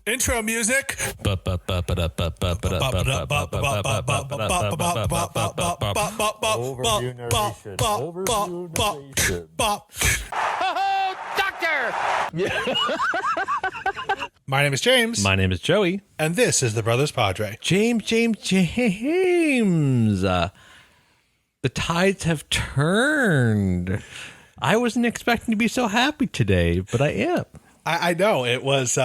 Intro music. Overview narration. Doctor! My name is James. My name is Joey. And this is the Brothers Padre. James. The tides have turned. I wasn't expecting to be so happy today, but I am. I know it was,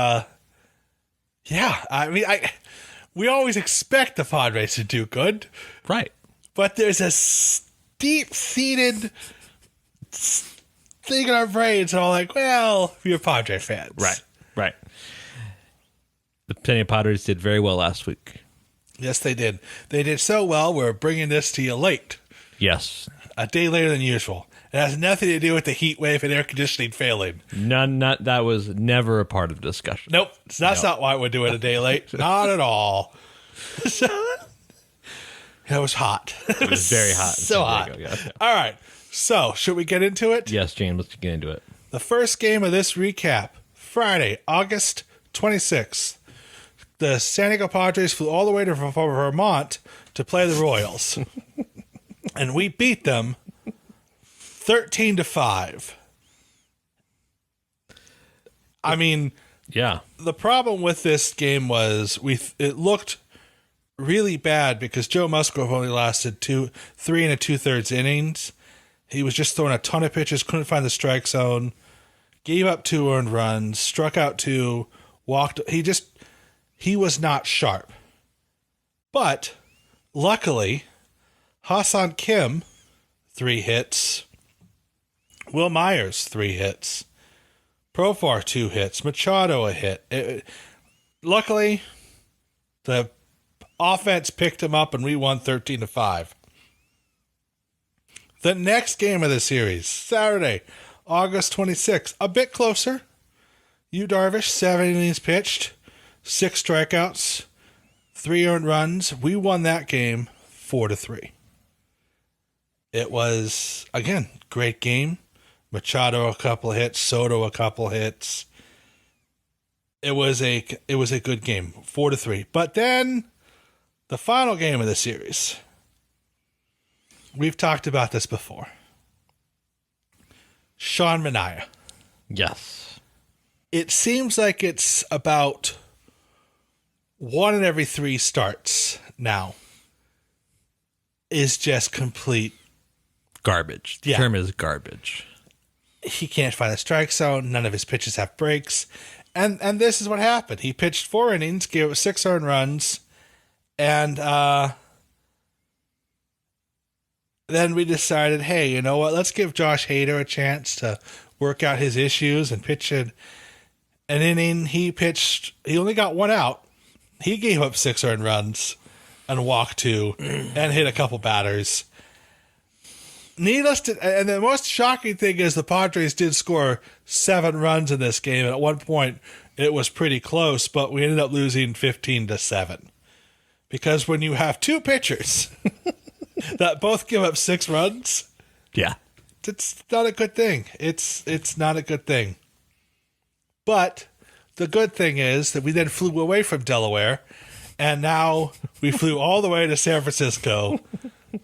we always expect the Padres to do good. Right. But there's a deep-seated thing in our brains. And I'm like, well, we're Padre fans. Right. The San Diego Padres did very well last week. Yes, they did. They did so well, we're bringing this to you late. Yes. A day later than usual. It has nothing to do with the heat wave and air conditioning failing. That was never a part of the discussion. Nope. That's not why we're doing a day late. Not at all. So, it was hot. It was very hot. So hot. Yeah. All right. So, should we get into it? Yes, James, let's get into it. The first game of this recap, Friday, August 26th. The San Diego Padres flew all the way to Vermont to play the Royals. And we beat them 13-5. I mean, yeah. The problem with this game was it looked really bad because Joe Musgrove only lasted 3 2/3 innings. He was just throwing a ton of pitches, couldn't find the strike zone, gave up 2 earned runs, struck out 2, walked. He was not sharp. But luckily, Hassan Kim, 3 hits. Will Myers, 3 hits. Profar, 2 hits. Machado, a hit. Luckily, the offense picked him up and we won 13-5. The next game of the series, Saturday, August 26th, a bit closer. Yu Darvish, 7 innings pitched, 6 strikeouts, 3 earned runs. We won that game 4-3. It was, again, great game. Machado a couple of hits, Soto a couple of hits. It was a good game, 4-3. But then the final game of the series. We've talked about this before. Sean Manaea. Yes. It seems like it's about 1 in every 3 starts now is just complete Garbage. The term is garbage. He can't find a strike zone. None of his pitches have breaks. And this is what happened. He pitched 4 innings, gave up 6 earned runs, and then we decided, hey, you know what? Let's give Josh Hader a chance to work out his issues and pitch an inning. He only got 1 out. He gave up 6 earned runs and walked 2 and hit a couple batters. And the most shocking thing is the Padres did score 7 runs in this game. And at one point, it was pretty close, but we ended up losing 15-7. Because when you have 2 pitchers that both give up 6 runs, yeah, it's not a good thing. It's not a good thing. But the good thing is that we then flew away from Delaware, and now we flew all the way to San Francisco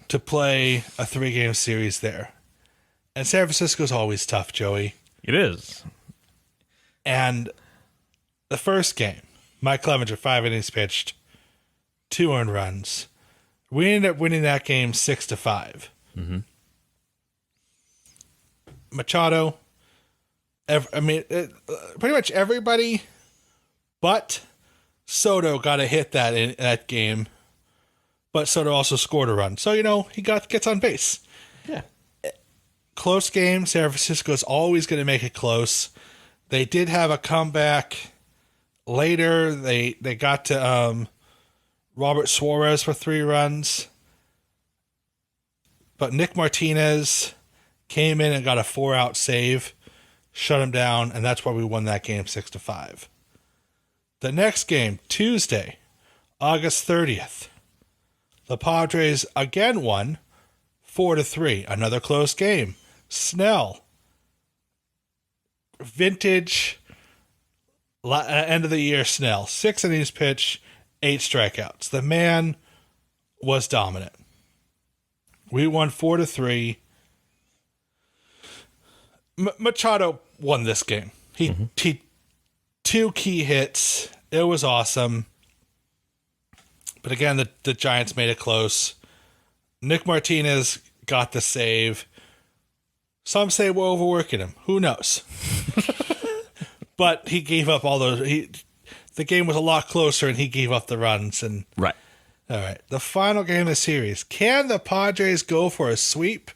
to play a 3-game series there. And San Francisco's always tough, Joey. It is. And the first game, Mike Clevenger, 5 innings pitched, 2 earned runs. We ended up winning that game 6-5. Mm-hmm. Machado, pretty much everybody but Soto got a hit that game. But Soto also scored a run. So, he gets on base. Yeah. Close game. San Francisco is always going to make it close. They did have a comeback later. They got to Robert Suarez for 3 runs. But Nick Martinez came in and got a 4-out save, shut him down, and that's why we won that game 6-5. The next game, Tuesday, August 30th. The Padres again won 4-3. Another close game. Snell. Vintage End of the year Snell. 6 innings pitched, 8 strikeouts. The man was dominant. We won 4-3. Machado won this game. He 2 key hits. It was awesome. But again, the Giants made it close. Nick Martinez got the save. Some say we're overworking him. Who knows? But he gave up all those. The game was a lot closer, and he gave up the runs. And Right. all right, the final game of the series. Can the Padres go for a sweep?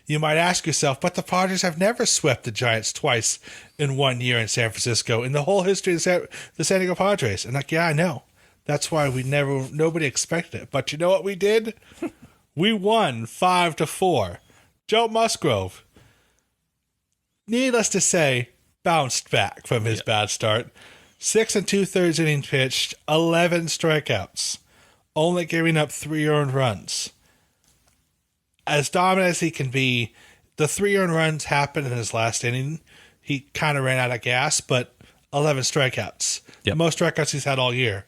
You might ask yourself, but the Padres have never swept the Giants twice in 1 year in San Francisco in the whole history of the San Diego Padres. And yeah, I know. That's why nobody expected it. But you know what we did? We won 5-4. Joe Musgrove, needless to say, bounced back from his bad start. 6 2/3 innings pitched, 11 strikeouts, only giving up 3 earned runs. As dominant as he can be, the 3 earned runs happened in his last inning. He kind of ran out of gas, but 11 strikeouts. Yep. The most strikeouts he's had all year.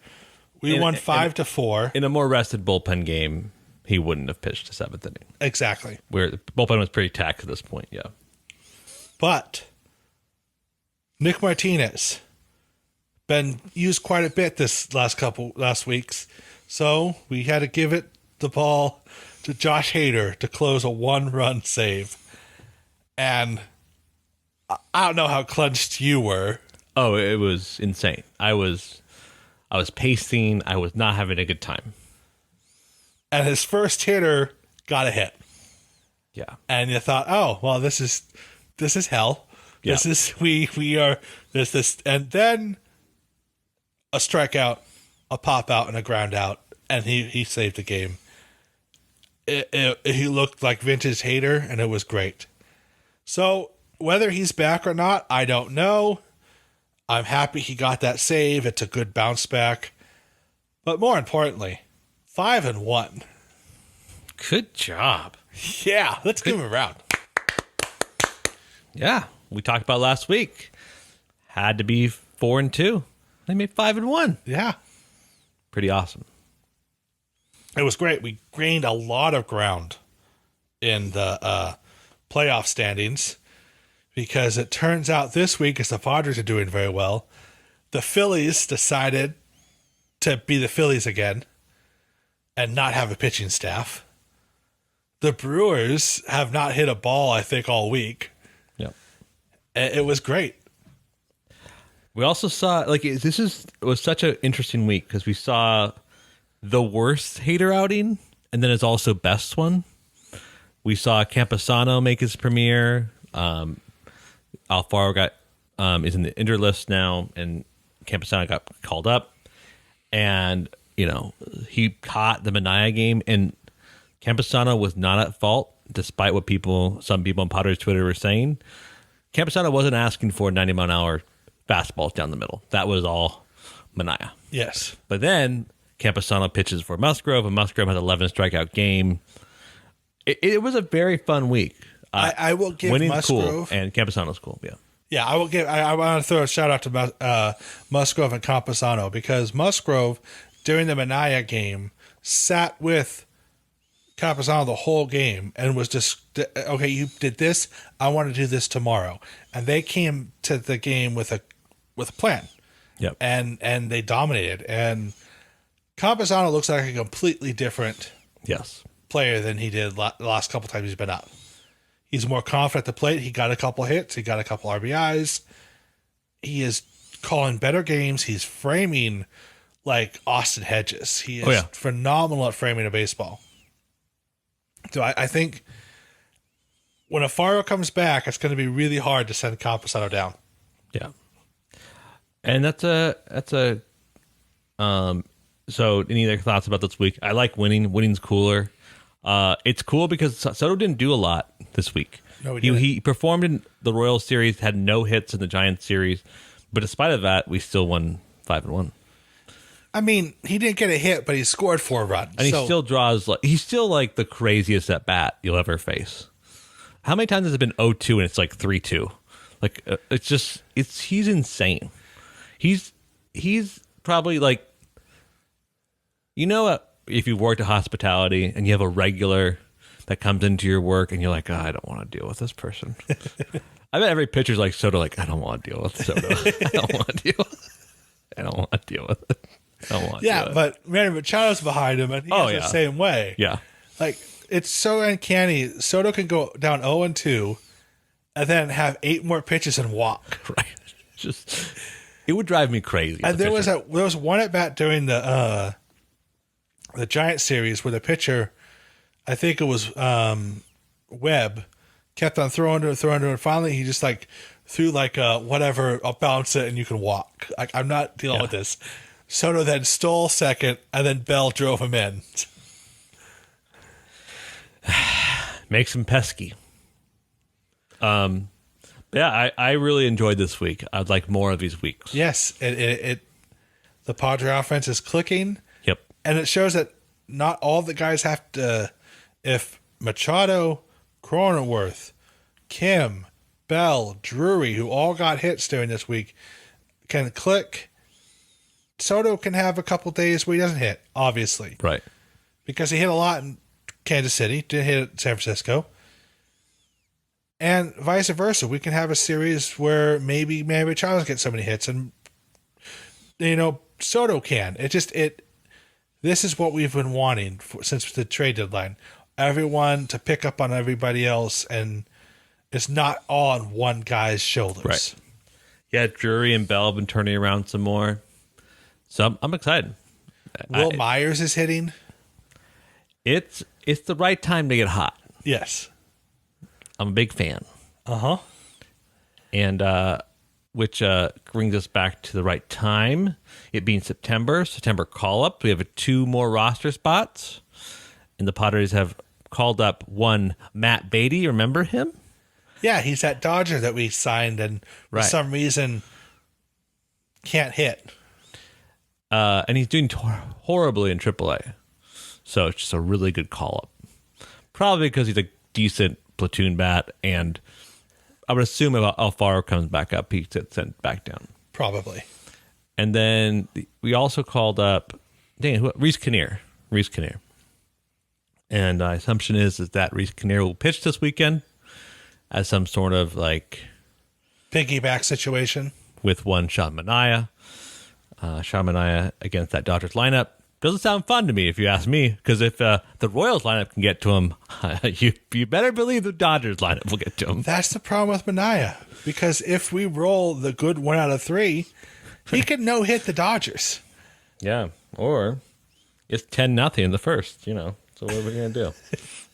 We won 5-4. In a more rested bullpen game, he wouldn't have pitched the 7th inning. Exactly. Where the bullpen was pretty taxed at this point, yeah. But Nick Martinez been used quite a bit this last weeks. So we had to give it the ball to Josh Hader to close a 1-run save. And I don't know how clenched you were. Oh, it was insane. I was pacing. I was not having a good time. And his first hitter got a hit. Yeah. And you thought, oh, well, this is hell. Yeah. This is we are this and then a strikeout, a pop out, and a ground out, and he saved the game. He looked like vintage Hader, and it was great. So whether he's back or not, I don't know. I'm happy he got that save. It's a good bounce back. But more importantly, 5-1. Good job. Yeah, let's give him a round. Yeah. We talked about last week. Had to be 4-2. They made 5-1. Yeah. Pretty awesome. It was great. We gained a lot of ground in the playoff standings because it turns out this week, as the Padres are doing very well, the Phillies decided to be the Phillies again and not have a pitching staff. The Brewers have not hit a ball, I think, all week. Yep. It was great. We also saw, was such an interesting week because we saw the worst Hater outing, and then his also best one. We saw Campusano make his premiere. Alfaro is in the injured list now, and Campusano got called up. And, he caught the Manaea game, and Campusano was not at fault, despite what some people on Padres Twitter were saying. Campusano wasn't asking for 90-mile-an-hour fastballs down the middle. That was all Manaea. Yes. But then Campusano pitches for Musgrove, and Musgrove has an 11 strikeout game. It was a very fun week. I will give Winning's Musgrove cool, and Campusano's cool. Yeah. Yeah, I will give. I want to throw a shout out to Musgrove and Campusano because Musgrove during the Manaea game sat with Campusano the whole game and was just okay. You did this. I want to do this tomorrow, and they came to the game with a plan. Yep. And they dominated. And Campusano looks like a completely different Yes. player than he did the last couple times he's been up. He's more confident at the plate. He got a couple hits. He got a couple RBIs. He is calling better games. He's framing like Austin Hedges. He is phenomenal at framing a baseball. So I think when Alfaro comes back, it's going to be really hard to send Campusano down. Yeah. And that's a so any other thoughts about this week? I like winning. Winning's cooler. It's cool because Soto didn't do a lot this week. No, he didn't. He performed in the Royals series, had no hits in the Giants series, but despite of that, we still won 5-1. I mean, he didn't get a hit, but he scored 4 runs. And he still draws he's still like the craziest at bat you'll ever face. How many times has it been 0-2 and it's like 3-2? Like he's insane. He's probably like, if you worked at hospitality and you have a regular that comes into your work and you're like, I don't want to deal with this person. I bet every pitcher's like Soto, like, I don't want to deal with Soto. I don't want to deal with it. I don't want to deal with it. I don't want to deal with it. But Manny Machado's behind him, and he's the same way. Yeah. Like, it's so uncanny. Soto can go down 0-2 and then have 8 more pitches and walk. Right. It would drive me crazy. And there was one at bat during the Giant series where the pitcher, I think it was Webb, kept on throwing to it, and finally he just like threw like whatever, I'll bounce it and you can walk. Like, I'm not dealing with this. Soto then stole second, and then Bell drove him in. Makes him pesky. Yeah, I really enjoyed this week. I'd like more of these weeks. Yes, the Padre offense is clicking. Yep. And it shows that not all the guys have to, if Machado, Cronenworth, Kim, Bell, Drury, who all got hits during this week, can click. Soto can have a couple days where he doesn't hit, obviously. Right. Because he hit a lot in Kansas City, didn't hit at San Francisco. And vice versa. We can have a series where maybe Manny Machado gets so many hits and, Soto can. This is what we've been wanting since the trade deadline. Everyone to pick up on everybody else, and it's not all on one guy's shoulders. Right. Yeah, Drury and Bell have been turning around some more. So I'm excited. Will Myers is hitting. It's the right time to get hot. Yes. I'm a big fan. Uh-huh. And which brings us back to the right time. It being September call-up. We have 2 more roster spots. And the Padres have called up one Matt Beatty. Remember him? Yeah, he's that Dodger that we signed and for some reason can't hit. And he's doing horribly in AAA. So it's just a really good call-up. Probably because he's a decent platoon bat, and I would assume if Alfaro comes back up, he gets sent back down. Probably. And then we also called up Reese Kinnear. And the assumption is that Reese Kinnear will pitch this weekend as some sort of like piggyback situation with one Sean Manaea. Sean Manaea against that Dodgers lineup. Doesn't sound fun to me, if you ask me, because if the Royals lineup can get to him, you better believe the Dodgers lineup will get to him. That's the problem with Manaea, because if we roll the good 1 out of 3, he can no-hit the Dodgers. Yeah, or it's 10-0 in the first, So what are we going to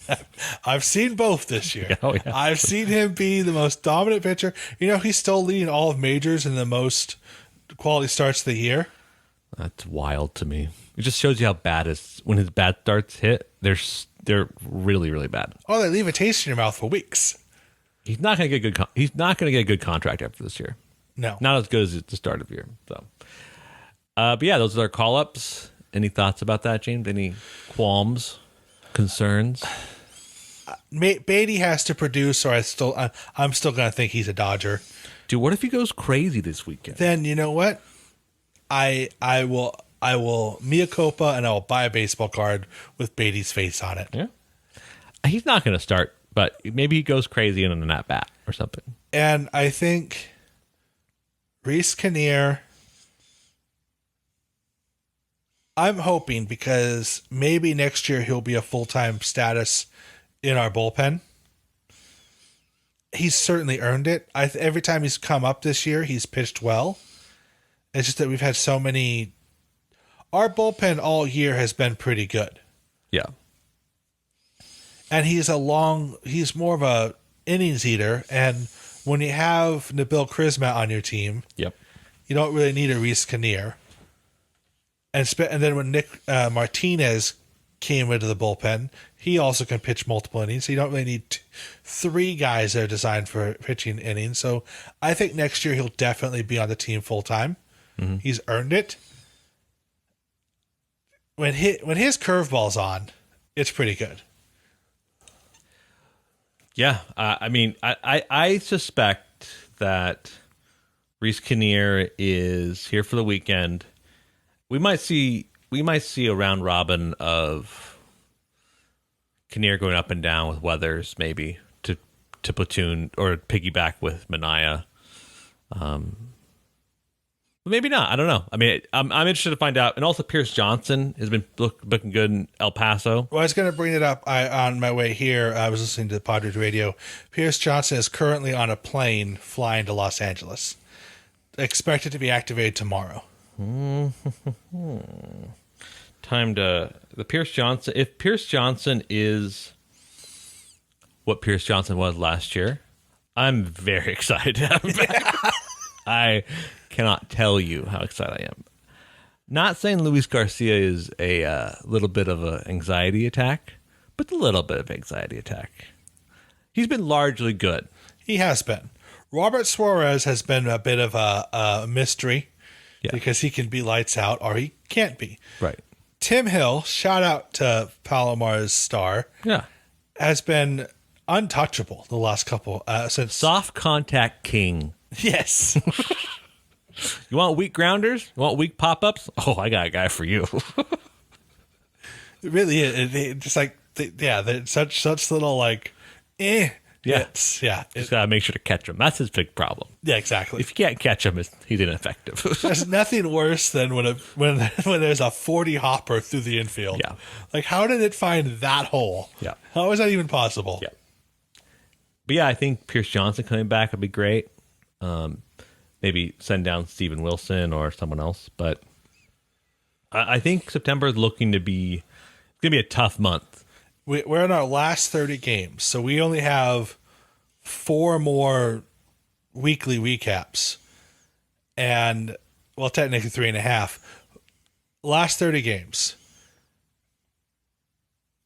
do? I've seen both this year. Oh, yeah. I've seen him be the most dominant pitcher. He's still leading all of majors in the most quality starts of the year. That's wild to me. It just shows you how bad when his bad starts hit. They're really, really bad. Oh, they leave a taste in your mouth for weeks. He's not going to get good. He's not going to get a good contract after this year. No, not as good as at the start of the year. So, but yeah, those are our call ups. Any thoughts about that, James? Any qualms, concerns? Beatty has to produce, or I'm still going to think he's a Dodger. Dude, what if he goes crazy this weekend? Then you know what? I will mea culpa, and I will buy a baseball card with Beatty's face on it. Yeah, he's not going to start, but maybe he goes crazy in an at bat or something. And I think Reese Kinnear, I'm hoping, because maybe next year he'll be a full-time status in our bullpen. He's certainly earned it. Every time he's come up this year, he's pitched well. It's just that we've had so many. Our bullpen all year has been pretty good. Yeah. And he's more of a innings eater. And when you have Nabil Crismat on your team, yep, you don't really need a Reese Kinnear. And then when Nick Martinez came into the bullpen, he also can pitch multiple innings. So you don't really need 3 guys that are designed for pitching innings. So I think next year he'll definitely be on the team full time. Mm-hmm. He's earned it. When his curveball's on, it's pretty good. Yeah, I mean, I suspect that Reese Kinnear is here for the weekend. We might see a round robin of Kinnear going up and down with Weathers, maybe to platoon or piggyback with Mania. Maybe not. I don't know. I mean, I'm interested to find out. And also, Pierce Johnson has been looking good in El Paso. Well, I was going to bring it up on my way here. I was listening to Padres radio. Pierce Johnson is currently on a plane flying to Los Angeles. Expected to be activated tomorrow. Time to the Pierce Johnson. If Pierce Johnson is what Pierce Johnson was last year, I'm very excited to have him back. I cannot tell you how excited I am. Not saying Luis Garcia is a little bit of an anxiety attack, but a little bit of anxiety attack. He's been largely good. He has been. Robert Suarez has been a bit of a mystery because he can be lights out or he can't be. Right. Tim Hill, shout out to Palomar's star, has been untouchable the last couple since soft contact king. Yes. You want weak grounders? You want weak pop-ups? Oh, I got a guy for you. It really is. Just like, they're such little like, hits. Yeah. Just got to make sure to catch him. That's his big problem. Yeah, exactly. If you can't catch him, he's ineffective. There's nothing worse than when there's a 40 hopper through the infield. Yeah. Like, how did it find that hole? Yeah. How is that even possible? Yeah. But yeah, I think Pierce Johnson coming back would be great. Maybe send down Steven Wilson or someone else. But I think September is looking to be going to be a tough month. We're in our last 30 games, so we only have 4 more weekly recaps. And, well, technically 3.5. Last 30 games.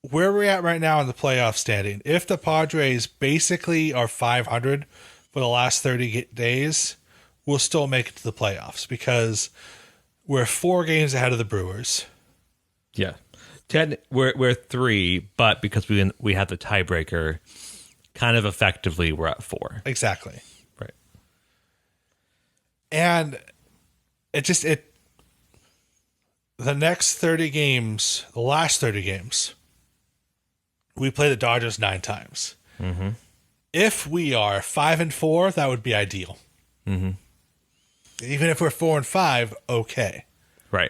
Where we're at right now in the playoff standing, if the Padres basically are 500 for the last 30 days, we'll still make it to the playoffs because we're 4 games ahead of the Brewers. Yeah. We're 3, but because we have the tiebreaker, kind of effectively we're at 4. Exactly. Right. And the next 30 games, the last 30 games, we play the Dodgers 9 times. Mm-hmm. If we are 5-4, that would be ideal. Mm-hmm. Even if we're 4-5, okay. Right.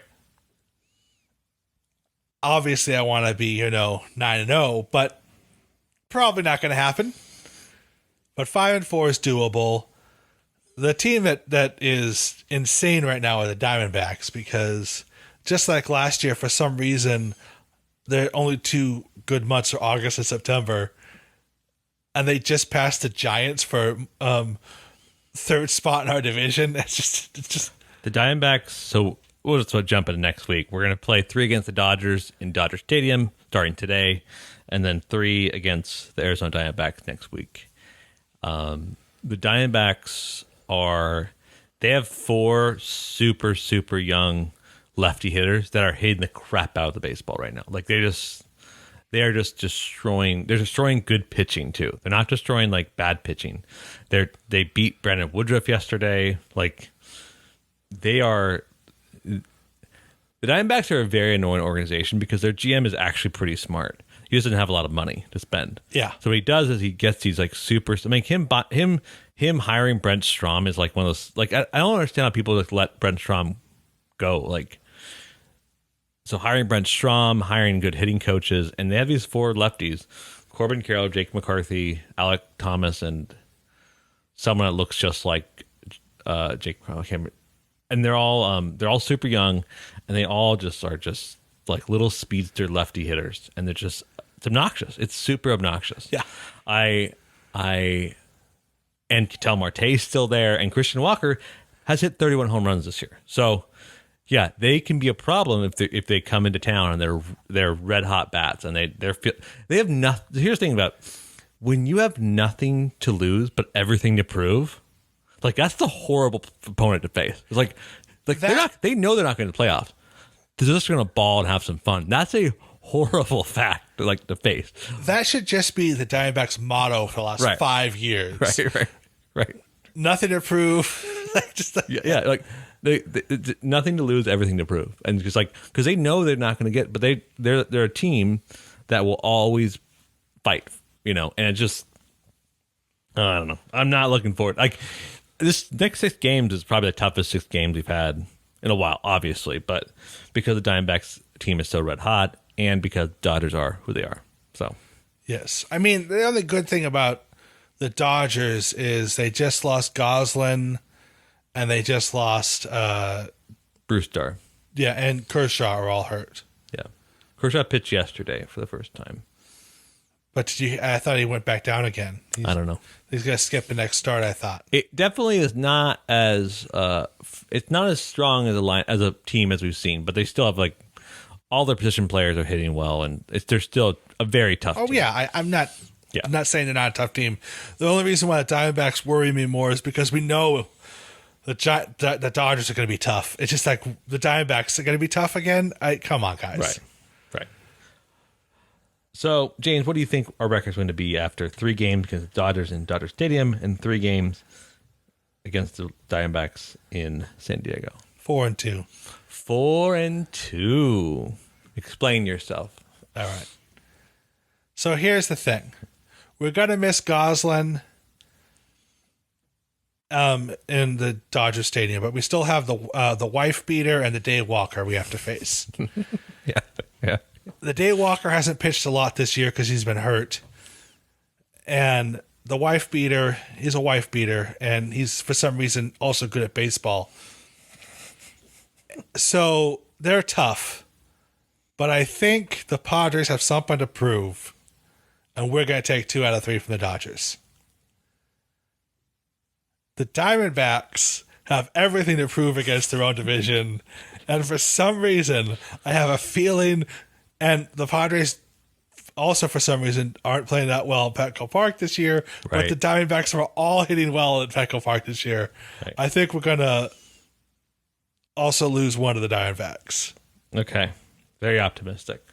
Obviously, I want to be, 9-0, but probably not going to happen. But 5-4 is doable. The team that is insane right now are the Diamondbacks because just like last year, for some reason, their only 2 good months are August and September, and they just passed the Giants for 3rd spot in our division. It's just the Diamondbacks. So we'll just jump into next week. We're going to play 3 against the Dodgers in Dodger Stadium starting today, and then 3 against the Arizona Diamondbacks next week. The Diamondbacks they have 4 super, super young lefty hitters that are hitting the crap out of the baseball right now. Like they are just destroying. They're destroying good pitching too. They're not destroying like bad pitching. They beat Brandon Woodruff yesterday. Like they are. The Diamondbacks are a very annoying organization because their GM is actually pretty smart. He doesn't have a lot of money to spend. Yeah. So what he does is he gets these like super. I mean, him hiring Brent Strom is like one of those. Like I don't understand how people just let Brent Strom go. Like. So hiring Brent Strom, hiring good hitting coaches, and they have these 4 lefties: Corbin Carroll, Jake McCarthy, Alec Thomas, and someone that looks just like Jake McCarthy. And they're all super young, and they all just are just like little speedster lefty hitters, and it's obnoxious. It's super obnoxious. Yeah. And Ketel Marte's still there, and Christian Walker has hit 31 home runs this year. So. Yeah, they can be a problem if they come into town and they're red hot bats and they have nothing. Here's the thing about when you have nothing to lose but everything to prove, like that's the horrible opponent to face. It's like they know they're not going to the playoffs. They're just going to ball and have some fun. That's a horrible fact to face. That should just be the Diamondbacks' motto for the last 5 years. Right. nothing to prove. Like, just like, Yeah, like they nothing to lose, everything to prove, and just like because they know they're not going to get, but they're a team that will always fight, and it just I don't know. I'm not looking forward. Like this next 6 games is probably the toughest 6 games we've had in a while, obviously, but because the Diamondbacks team is so red hot, and because Dodgers are who they are, so yes. I mean, the other good thing about the Dodgers is they just lost Goslin. And they just lost Brewstar. Yeah, and Kershaw are all hurt. Yeah. Kershaw pitched yesterday for the first time. But I thought he went back down again. I don't know. He's going to skip the next start, I thought. It definitely is not as it's not as strong as a team as we've seen, but they still have like all their position players are hitting well, and they're still a very tough team. Yeah, I'm not saying they're not a tough team. The only reason why the Diamondbacks worry me more is because we know the Dodgers are going to be tough. It's just like the Diamondbacks are going to be tough again. Come on, guys. Right. So, James, what do you think our record's going to be after 3 games against the Dodgers in Dodger Stadium and 3 games against the Diamondbacks in San Diego? 4-2. 4-2. Explain yourself. All right. So here's the thing. We're going to miss Goslin in the Dodger Stadium, but we still have the wife beater and the day walker we have to face. Yeah. The day walker hasn't pitched a lot this year because he's been hurt, and the wife beater is a wife beater, and he's for some reason also good at baseball. So they're tough, but I think the Padres have something to prove, and we're going to take 2 out of 3 from the Dodgers. The Diamondbacks have everything to prove against their own division. And for some reason, I have a feeling, and the Padres also for some reason aren't playing that well at Petco Park this year, right. But the Diamondbacks are all hitting well at Petco Park this year. Right. I think we're going to also lose one of the Diamondbacks. Okay. Very optimistic.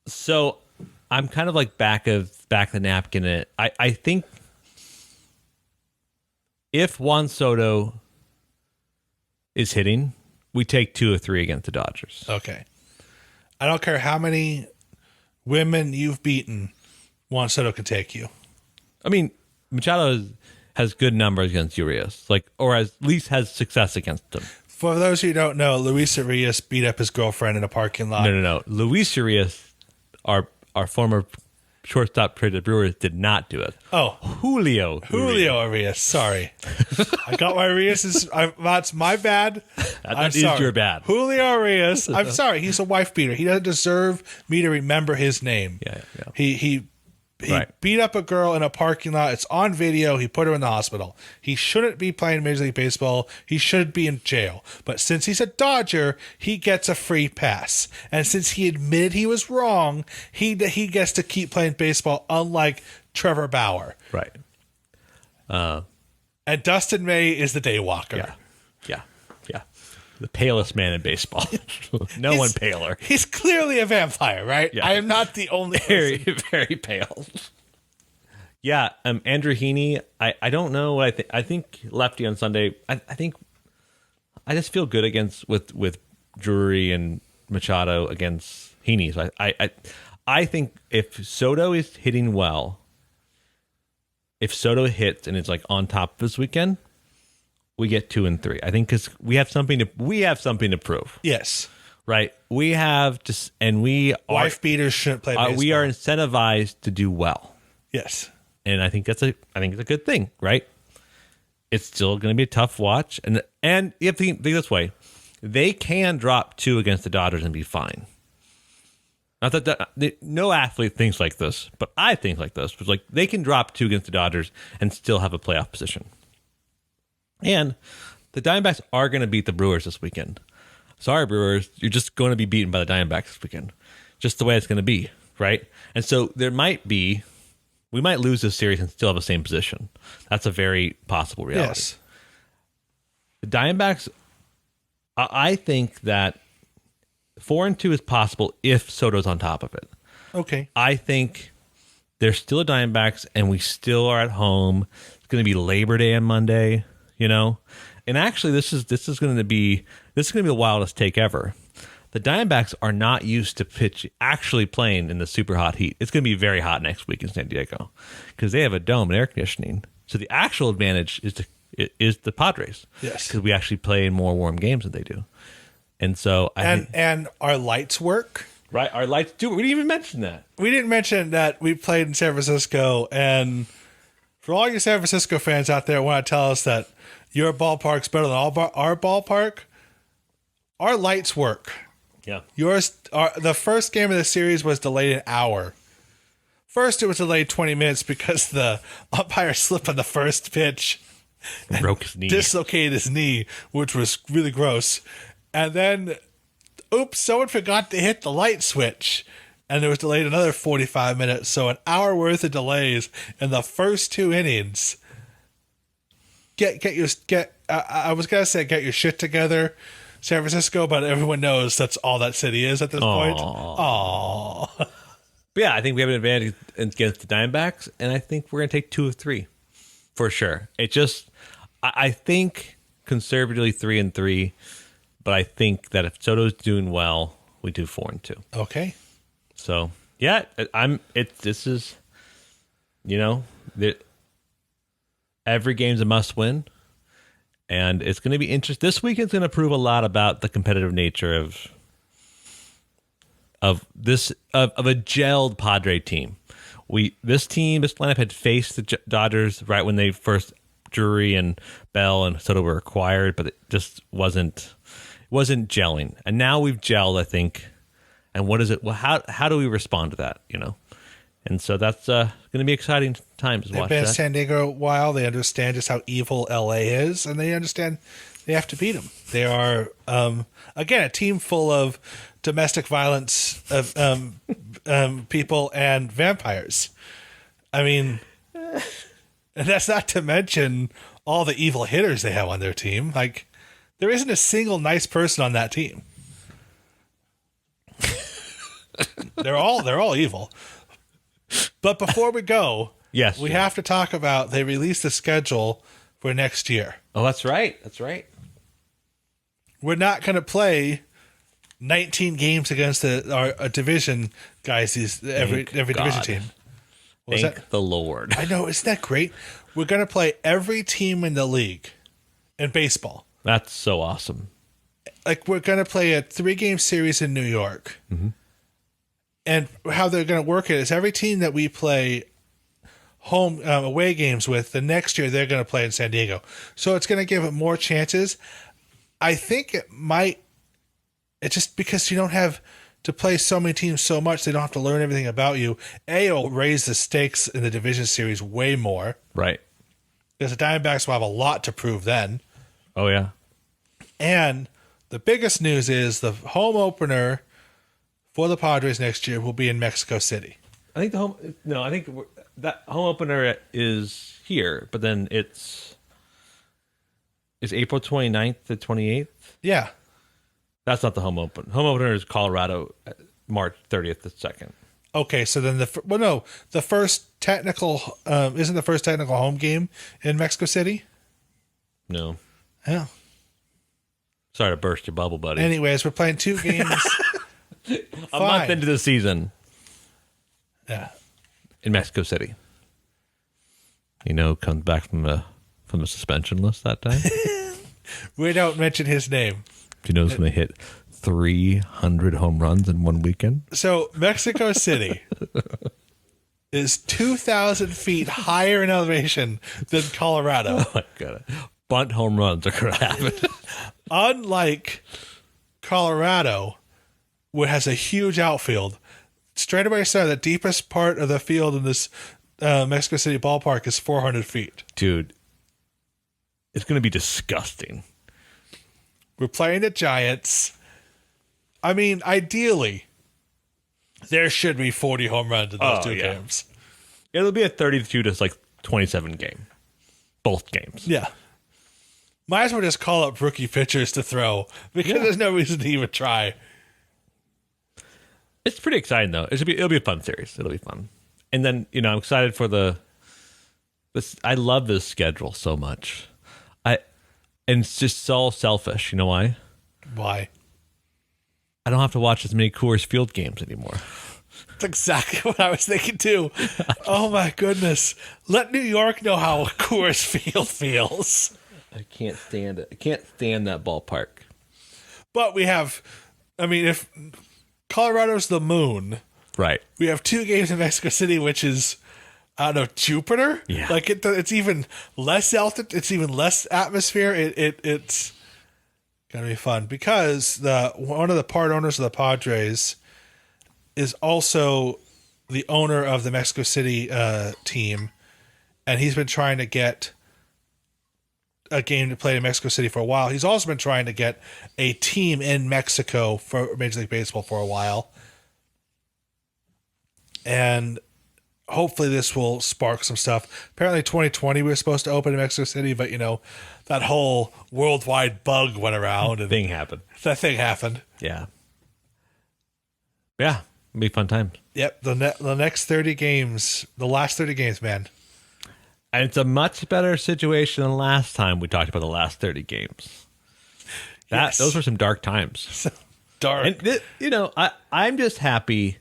So I'm kind of like back the napkin it. I think if Juan Soto is hitting, we take 2 or 3 against the Dodgers. Okay. I don't care how many women you've beaten, Juan Soto can take you. I mean, Machado has good numbers against Urias, or at least has success against them. For those who don't know, Luis Urias beat up his girlfriend in a parking lot. No. Luis Urias, our former shortstop traded Brewers, did not do it. Oh, Julio Urias. Sorry, I got my Urias. That's my bad. That is your bad. Julio Urias. I'm sorry. He's a wife beater. He doesn't deserve me to remember his name. Yeah. He Right. beat up a girl in a parking lot. It's on video. He put her in the hospital. He shouldn't be playing Major League Baseball. He should be in jail. But since he's a Dodger, he gets a free pass. And since he admitted he was wrong, he gets to keep playing baseball, unlike Trevor Bauer. Right. And Dustin May is the day walker. Yeah. The palest man in baseball. No one paler. He's clearly a vampire, right? Yeah. I am not the only Very, very pale. Yeah, Andrew Heaney, I don't know what I think. I think lefty on Sunday. I think I just feel good with Drury and Machado against Heaney. So I think if Soto is hitting well, if Soto hits and it's like on top of this weekend, we get 2 and 3. I think because we have something to prove. Yes. Right. We have to, and we are wife beaters shouldn't play baseball. We are incentivized to do well. Yes. And I think it's a good thing, right? It's still going to be a tough watch, and you have to think this way: they can drop 2 against the Dodgers and be fine. Not that no athlete thinks like this, but I think like this. But they can drop 2 against the Dodgers and still have a playoff position. And the Diamondbacks are going to beat the Brewers this weekend. Sorry, Brewers, you're just going to be beaten by the Diamondbacks this weekend. Just the way it's going to be, right? And so we might lose this series and still have the same position. That's a very possible reality. Yes. The Diamondbacks, I think that 4-2 is possible if Soto's on top of it. Okay. I think they're still a Diamondbacks, and we still are at home. going to be Labor Day on Monday, And actually, this is going to be the wildest take ever. The Diamondbacks are not used to actually playing in the super hot heat. It's going to be very hot next week in San Diego because they have a dome and air conditioning. So the actual advantage is the Padres. Yes, because we actually play in more warm games than they do. And so and our lights work. Right, our lights do. We didn't even mention that. We didn't mention that we played in San Francisco, and for all you San Francisco fans out there who want to tell us that your ballpark's better than our ballpark, our lights work. Yeah. The first game of the series was delayed an hour. First, it was delayed 20 minutes because the umpire slipped on the first pitch. Broke his knee. Dislocated his knee, which was really gross. And then, oops, someone forgot to hit the light switch. And it was delayed another 45 minutes. So an hour worth of delays in the first 2 innings. I was going to say get your shit together, San Francisco, but everyone knows that's all that city is at this point. Aww. But yeah, I think we have an advantage against the Diamondbacks, and I think we're going to take 2 of 3 for sure. I think conservatively 3-3, but I think that if Soto's doing well, we do 4-2. Okay. So yeah, every game's a must win. And it's going to be interesting. This weekend's going to prove a lot about the competitive nature of a gelled Padre team. This lineup had faced the Dodgers right when they first Drury and Bell and Soto were acquired, but it just wasn't gelling. And now we've gelled, I think. And what is it? Well, how do we respond to that? And so that's going to be exciting times. They've been in San Diego a while. They understand just how evil LA is, and they understand they have to beat them. They are, again, a team full of domestic violence of people and vampires. I mean, and that's not to mention all the evil hitters they have on their team. Like, there isn't a single nice person on that team. They're all evil. But before we go, yes, we have to talk about they released the schedule for next year. Oh, that's right. That's right. We're not going to play 19 games against our division guys. Every division team. Thank the Lord. I know, isn't that great? We're going to play every team in the league in baseball. That's so awesome. Like, we're going to play a 3-game series in New York. Mm-hmm. And how they're going to work it is every team that we play home away games with, the next year they're going to play in San Diego. So it's going to give it more chances. I think it's just because you don't have to play so many teams so much, they don't have to learn everything about you. It'll raise the stakes in the division series way more. Right. Because the Diamondbacks will have a lot to prove then. Oh, yeah. And the biggest news is the home opener for the Padres next year will be in Mexico City. I think that home opener is here, but then is April 29th to 28th? Yeah. That's not the home opener. Home opener is Colorado, March 30th to 2nd. Okay, so then the first technical isn't the first technical home game in Mexico City? No. Yeah. Sorry to burst your bubble, buddy. Anyways, we're playing 2 games. A month into the season. Yeah. In Mexico City. Comes back from the suspension list that time. We don't mention his name. Do you know who's going to hit 300 home runs in one weekend? So Mexico City is 2,000 feet higher in elevation than Colorado. Oh my God. Bunt home runs are going to happen. Unlike Colorado, which has a huge outfield, straight away center, the deepest part of the field in this Mexico City ballpark is 400 feet. Dude, it's going to be disgusting. We're playing the Giants. I mean, ideally, there should be 40 home runs in those 2 games. It'll be a 32 to 27 game. Both games. Yeah. Might as well just call up rookie pitchers to throw because there's no reason to even try. It's pretty exciting though. It'll be a fun series. It'll be fun. And then, I'm excited for the I love this schedule so much. And it's just so selfish. You know why? Why? I don't have to watch as many Coors Field games anymore. That's exactly what I was thinking too. Oh my goodness. Let New York know how Coors Field feels. I can't stand it. I can't stand that ballpark. But we have, I mean, if Colorado's the moon, right? We have 2 games in Mexico City, which is, I don't know, Jupiter. Yeah, like it's even less altitude. It's even less atmosphere. It's gonna be fun because one of the part owners of the Padres is also the owner of the Mexico City team, and he's been trying to get a game to play in Mexico City for a while. He's also been trying to get a team in Mexico for Major League Baseball for a while. And hopefully this will spark some stuff. Apparently 2020 we were supposed to open in Mexico City, but that whole worldwide bug went around and that thing happened. Yeah. Yeah. It'll be fun time. Yep. The next 30 games, the last 30 games, man. And it's a much better situation than last time we talked about the last 30 games. Those were some dark times. Dark. And I'm just happy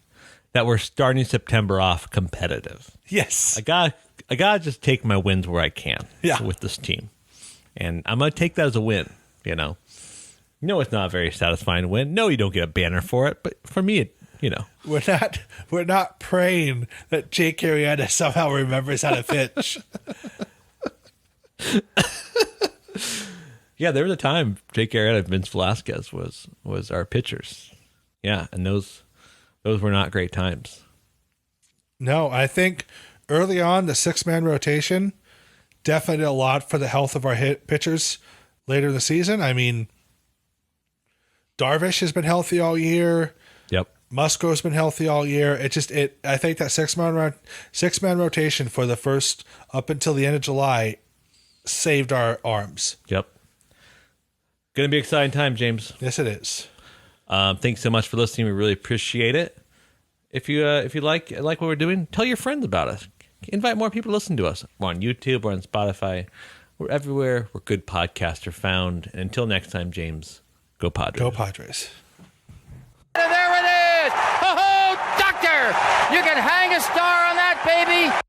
that we're starting September off competitive. Yes. I gotta just take my wins where I can with this team. And I'm gonna take that as a win, it's not a very satisfying win. No, you don't get a banner for it, but for me we're not praying that Jake Arrieta somehow remembers how to pitch. Yeah, there was a time Jake Arrieta and Vince Velasquez was our pitchers. Yeah, and those were not great times. No, I think early on the 6-man rotation definitely did a lot for the health of our pitchers later in the season. I mean, Darvish has been healthy all year. Yep. Musgrove's been healthy all year. I think that 6-man rotation for the first up until the end of July saved our arms. Yep. Going to be an exciting time, James. Yes, it is. Thanks so much for listening. We really appreciate it. If you like what we're doing, tell your friends about us. Invite more people to listen to us. We're on YouTube, we're on Spotify. We're everywhere where good podcasts are found. And until next time, James, go Padres. Go Padres. There it is! Oh, doctor! You can hang a star on that, baby!